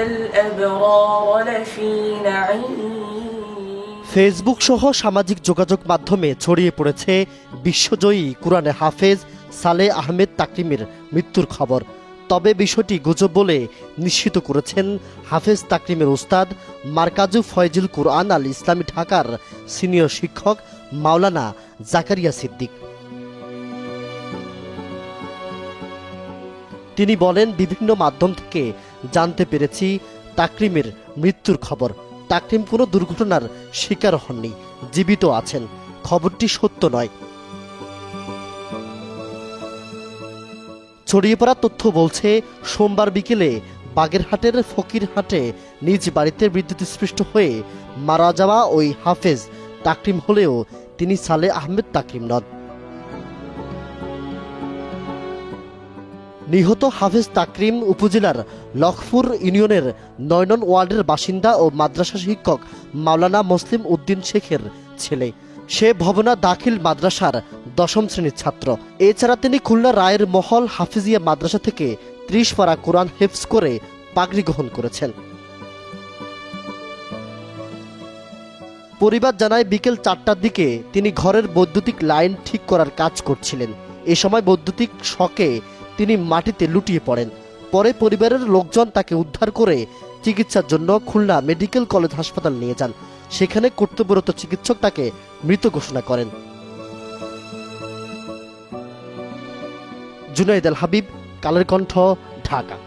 الأبرار لفي نعيم Facebook সহ সামাজিক যোগাযোগ মাধ্যমে ছড়িয়ে পড়েছে বিশ্বজয়ী কুরআনে হাফেজ সালেহ আহমেদ তাকরিমের মৃত্যুর খবর। তবে বিষয়টি গুজব বলে নিশ্চিত করেছেন হাফেজ তাকরিমের উস্তাদ মারকাজু ফয়জুল কুরআন আল ইসলামী ঢাকার সিনিয়র শিক্ষক মাওলানা জাকারিয়া সিদ্দিক। তিনি বলেন, বিভিন্ন মাধ্যম থেকে জানতে পেরেছি তাকরিমের মৃত্যুর খবর। তাকরিম কোনো দুর্ঘটনার শিকার হননি, জীবিত আছেন। খবরটি সত্য নয়। ছড়িয়ে পড়া তথ্য বলছে, সোমবার বিকেলে বাগেরহাটের ফকিরহাটে নিজ বাড়িতে বিদ্যুৎস্পৃষ্ট হয়ে মারা যাওয়া ওই হাফেজ তাকরিম হলেও তিনি সালেহ আহমেদ তাকরিম নন। নিহত হাফেজ তাকরিম উপজেলার লখপুর ইউনিয়নের ৯ নং ওয়ার্ডের বাসিন্দা ও মাদ্রাসা শিক্ষক মাওলানা মুসলিম উদ্দিন শেখের ছেলে। সে ভবনা দাখিল মাদ্রাসার ১০ম শ্রেণীর ছাত্র। এছাড়া তিনি খুলনা রায়ের মহল হাফিজিয়া মাদ্রাসা থেকে ৩০ পারা কোরআন হেফজ করে পাগড়ি গ্রহণ করেছেন। পরিবার জানায়, বিকেল ৪টার দিকে তিনি ঘরের বৈদ্যুতিক লাইন ঠিক করার কাজ করছিলেন। এ সময় বৈদ্যুতিক শকে তিনি মাটিতে লুটিয়ে পড়েন। পরে পরিবারের লোকজন তাকে উদ্ধার করে চিকিৎসার জন্য খুলনা মেডিকেল কলেজ হাসপাতাল নিয়ে যান। সেখানে কর্তব্যরত চিকিৎসক তাকে মৃত ঘোষণা করেন। জুনাইদ আল হাবিব, কালের কণ্ঠ, ঢাকা।